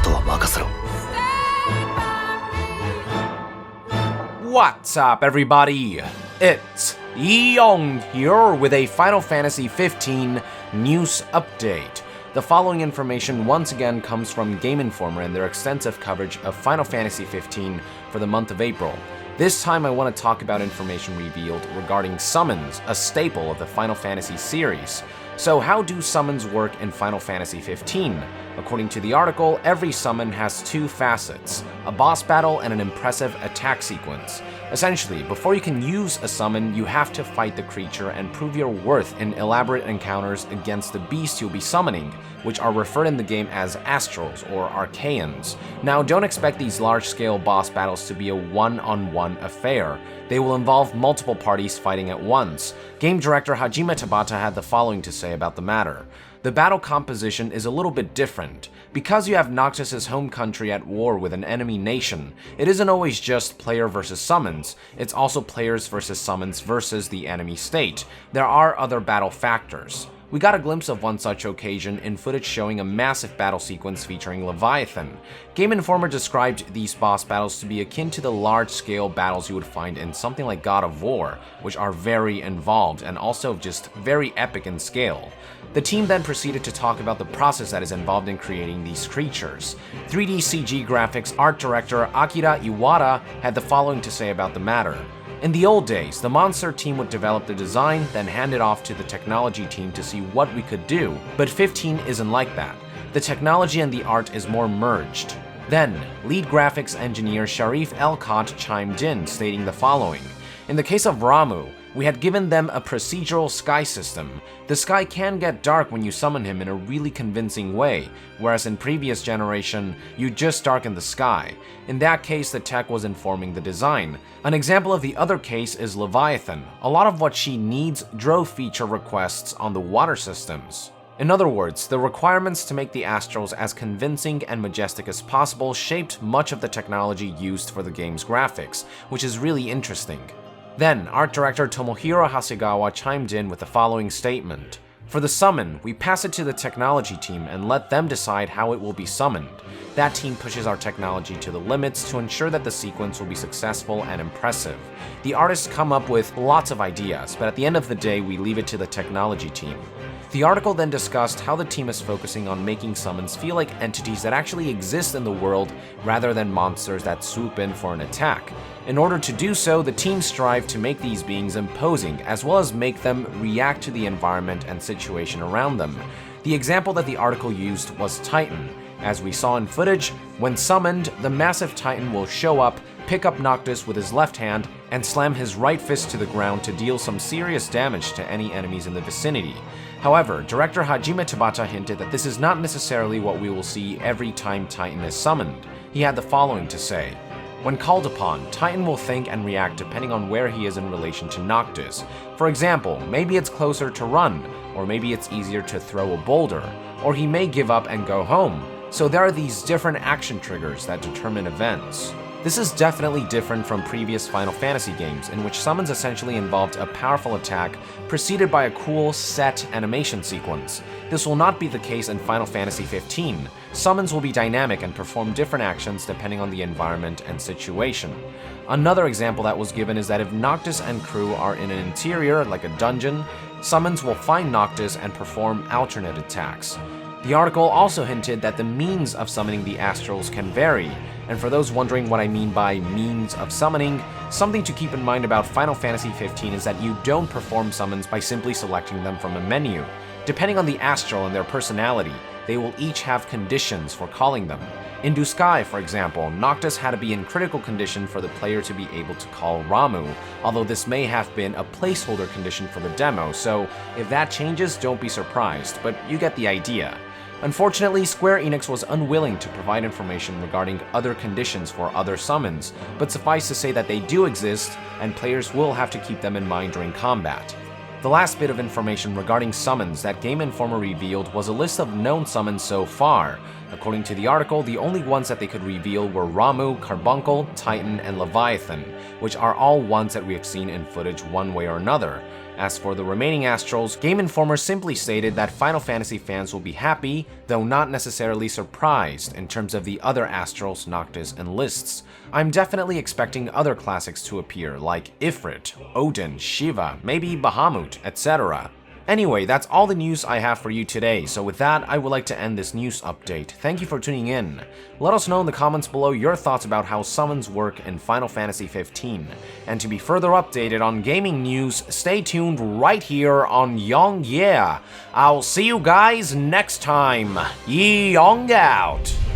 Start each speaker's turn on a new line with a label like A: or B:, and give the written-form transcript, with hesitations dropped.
A: とは任せろ。
B: What's up, everybody? It's Yong here with a Final Fantasy XV news update. The following information once again comes from Game Informer and their extensive coverage of Final Fantasy XV for the month of April. This time I want to talk about information revealed regarding summons, a staple of the Final Fantasy series. So how do summons work in Final Fantasy XV? According to the article, every summon has two facets, a boss battle and an impressive attack sequence. Essentially, before you can use a summon, you have to fight the creature and prove your worth in elaborate encounters against the beast you'll be summoning, which are referred in the game as Astrals or Archaeans. Now, don't expect these large-scale boss battles to be a one-on-one affair. They will involve multiple parties fighting at once. Game director Hajime Tabata had the following to say about the matter. The battle composition is a little bit different. Because you have Noctis' home country at war with an enemy nation, it isn't always just player versus summons, it's also players versus summons versus the enemy state. There are other battle factors. We got a glimpse of one such occasion in footage showing a massive battle sequence featuring Leviathan. Game Informer described these boss battles to be akin to the large-scale battles you would find in something like God of War, which are very involved and also just very epic in scale. The team then proceeded to talk about the process that is involved in creating these creatures. 3D CG graphics art director Akira Iwata had the following to say about the matter. In the old days, the monster team would develop the design, then hand it off to the technology team to see what we could do, but 15 isn't like that. The technology and the art is more merged. Then, lead graphics engineer Sharif Elcott chimed in, stating the following. In the case of Ramuh, we had given them a procedural sky system. The sky can get dark when you summon him in a really convincing way, whereas in previous generation, you just darken the sky. In that case, the tech was informing the design. An example of the other case is Leviathan. A lot of what she needs drove feature requests on the water systems. In other words, the requirements to make the Astrals as convincing and majestic as possible shaped much of the technology used for the game's graphics, which is really interesting. Then, art director Tomohiro Hasegawa chimed in with the following statement. For the summon, we pass it to the technology team and let them decide how it will be summoned. That team pushes our technology to the limits to ensure that the sequence will be successful and impressive. The artists come up with lots of ideas, but at the end of the day, we leave it to the technology team. The article then discussed how the team is focusing on making summons feel like entities that actually exist in the world rather than monsters that swoop in for an attack. In order to do so, the team strive to make these beings imposing, as well as make them react to the environment and situation around them. The example that the article used was Titan. As we saw in footage, when summoned, the massive Titan will show up, pick up Noctis with his left hand, and slam his right fist to the ground to deal some serious damage to any enemies in the vicinity. However, director Hajime Tabata hinted that this is not necessarily what we will see every time Titan is summoned. He had the following to say. When called upon, Titan will think and react depending on where he is in relation to Noctis. For example, maybe it's closer to run, or maybe it's easier to throw a boulder, or he may give up and go home. So there are these different action triggers that determine events. This is definitely different from previous Final Fantasy games, in which summons essentially involved a powerful attack preceded by a cool, set animation sequence. This will not be the case in Final Fantasy XV. Summons will be dynamic and perform different actions depending on the environment and situation. Another example that was given is that if Noctis and crew are in an interior, like a dungeon, summons will find Noctis and perform alternate attacks. The article also hinted that the means of summoning the Astrals can vary, and for those wondering what I mean by means of summoning, something to keep in mind about Final Fantasy XV is that you don't perform summons by simply selecting them from a menu. Depending on the Astral and their personality, they will each have conditions for calling them. In Duskai, for example, Noctis had to be in critical condition for the player to be able to call Ramuh, although this may have been a placeholder condition for the demo, so if that changes, don't be surprised, but you get the idea. Unfortunately, Square Enix was unwilling to provide information regarding other conditions for other summons, but suffice to say that they do exist, and players will have to keep them in mind during combat. The last bit of information regarding summons that Game Informer revealed was a list of known summons so far. According to the article, the only ones that they could reveal were Ramuh, Carbuncle, Titan, and Leviathan, which are all ones that we have seen in footage one way or another. As for the remaining Astrals, Game Informer simply stated that Final Fantasy fans will be happy, though not necessarily surprised, in terms of the other Astrals, Noctis, and lists. I'm definitely expecting other classics to appear, like Ifrit, Odin, Shiva, maybe Bahamut, etc. Anyway, that's all the news I have for you today, so with that, I would like to end this news update. Thank you for tuning in. Let us know in the comments below your thoughts about how summons work in Final Fantasy 15. And to be further updated on gaming news, stay tuned right here on Young Yeah. I'll see you guys next time. Young out!